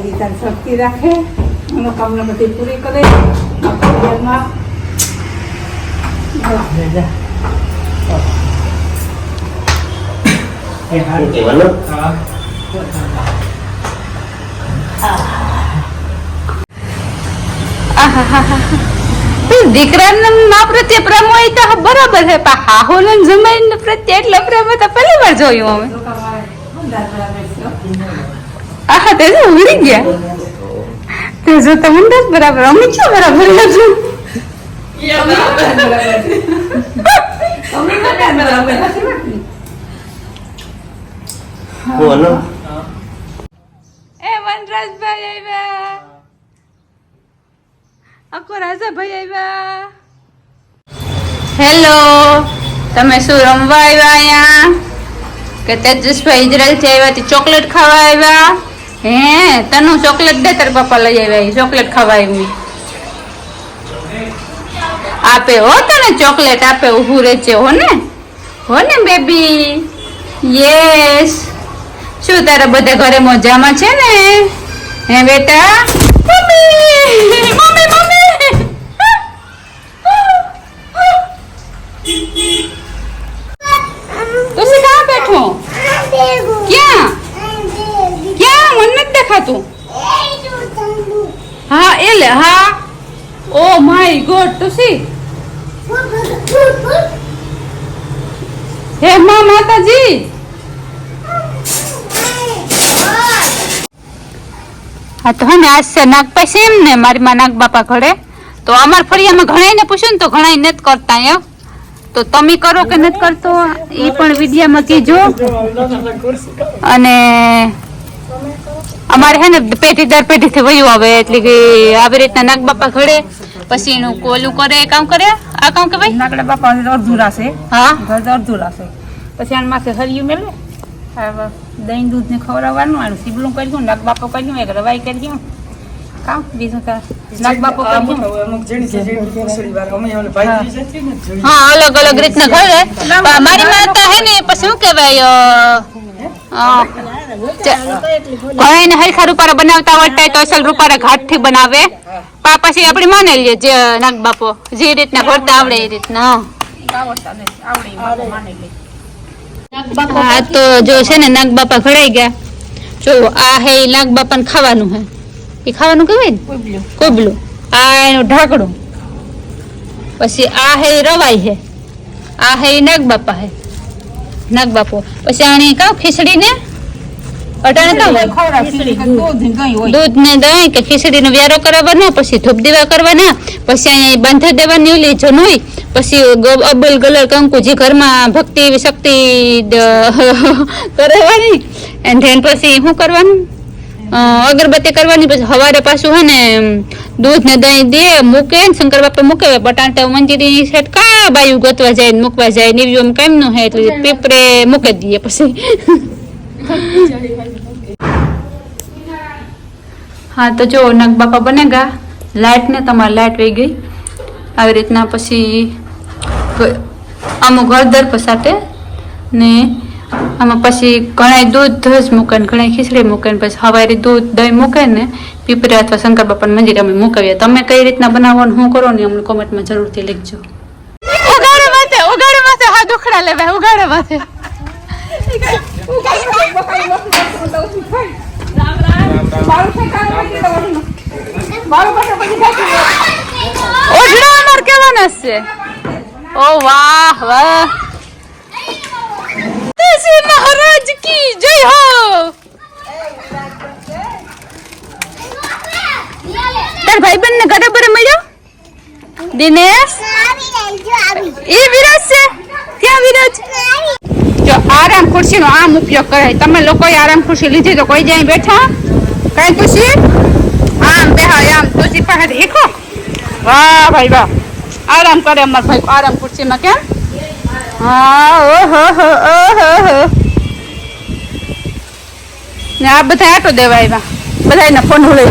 માતાજી તારી શક્તિ રાખે, મનોકામના બધી પૂરી કરે. દીકરાને મા પ્રત્યે પ્રેમ હોય તો બરાબર છે, પણ હાહુને જમાઈને પ્રત્યે એટલો પ્રેમ તો પહેલી વાર જોયું અમે. આહા તે જો ઉડી ગયા તે જો તમને જ બરાબર અમે ક્યાં બરાબર છું. એ વનરાજભાઈ આવ્યા, આખો રાજાભાઈ આવ્યા. હેલો, તમે શું રમવા આવ્યા અહીંયા કે તેજસભાઈ ઇઝરાયલ થી આવ્યા તે ચોકલેટ ખાવા આવ્યા? હે તને ચોકલેટ દે, તાર પપ્પા લઈ આવ્યા ચોકલેટ ખાવા આવી. આપે હો તને ચોકલેટ આપે, ઉભું રહેજે હો ને બેબી. યસ. શું તારા બધા ઘરે મજામાં છે ને? હે બેટા? મમ્મી મમ્મી મમ્મી તું કहाँ बैठो? क्या क्या मन नहीं देखाતું? हाँ એ લે. હા ઓ માય ગોડ તુસી હે માં માતાજી. હા તો હે ને આજ છે નાગ પાસે એમ ને મારી માં નાગ બાપા ઘરે. તો અમાર ફળિયામાં ઘણાઈને પૂછ્યું ને તો ઘણા નથી કરતા એમ. તો તમે કરો કે નથી કરતો એ પણ વિડીયામાં કીજો. અને અમારે હે ને પેઢી દર પેઢી થી વયું આવે એટલે કે આવી રીતના નાગ બાપા ઘડે પછી એનું કોલું કરે કામ કરે. આ કામ કે ભાઈ નાગડા બાપા અડધુરા છે. હા અડધુરા છે. પછી આના માથે હરિયું મેલે, દહીં દૂધ ને ખવડાવવાનું, આનું સીબલું કર્યું, નાગ બાપો કર્યું, એક રવાઈ કર્યું. કામ બીજું નાગ બાપો કર્યું. હા અલગ અલગ રીતના ઘરે. મારી માતા હે ને પછી શું કેવાય ઘણા હરખા રૂપારા બનાવતા આવડતા તો અસલ રૂપારા ઘાટ થી બનાવે. પછી આપણે માની લઈએ જે નાગ બાપો જે રીતના ભરતા આવડે એ રીતના. હા તો જો છે ને નાગ બાપા ઘડાઈ ગયા. જો આ હે નાગ બાપા ને ખાવાનું હે. એ ખાવાનું કહેવાય ને કોબલું. આ એનું ઢાંકણું. પછી આ હે રવાઈ હે. આ હે નાગ બાપા હે. નાગ બાપો પછી આને કાવ ખીચડી ને અટાણે દૂધ ને દહીં કે ખીચડી નો વ્યારો કરાવવાનો, પછી ધૂપ દીવા કરવાના, પછી અહીંયા બાંધી દેવાની ઓલી જનોઈ, પછી અબલ ગલર કંકુ જે ઘરમાં ભક્તિ શક્તિ કરાવવાની. એન્ડ ધેન પછી શું કરવાનું અગરબત્તી કરવાની. પછી સવારે પાછું હે ને દૂધ ને દહીં દે મૂકે ને શંકર બાપા મૂકે. બટાટા મંજીરી સેટ કા બાયું ગોતવા જાય ને મૂકવા જાય ને એમ કેમ નું હે એટલે પીપરે મૂકી દઈએ. પછી હા તો જો નાગ બાપા બનેગા. લાઇટ ને તમારી લાઇટ વહી ગઈ આવી રીતના. પછી આમાં ગળદર પસાટે ને આમાં પછી ઘણા દૂધ જ મૂકે ને ઘણા ખીચડી મૂકે ને પછી સવારે દૂધ દહીં મૂકે ને પીપરે અથવા શંકર બાપાને મંદિરે અમે મૂકાવીએ. તમે કઈ રીતના બનાવવાનું શું કરો ને અમને કોમેન્ટમાં જરૂરથી લખજો. ઉગાડે માથે હા દુખડા લેવા ઉગાડે માથે. ઓઢડા અમાર કેવાના છે. ઓ વાહ વાહ. તુલસી મહારાજ કી જય હો. તાર ભાઈ બહેન ને ઘરે બરે મળ્યો દિનેશ? એ વિરાજ છે. ક્યાં વિરાજ? જો આરામ ખુરશી નો આમ ઉપયોગ કરાય. તમે લોકોએ આરામ ખુરશી લીધી તો કોઈ જાય બેઠા કઈ ખુશી આમ બેહાય આમ તુલસી પાસે દેખો. વાહ ભાઈ વાહ. આરામ કરે અમાર ભાઈ આરામ ખુરશીમાં. કેમ? હા ઓહો ઓહો. ને આ બધા આટો દેવા આવ્યા. બધા એના ફોન ઉડે.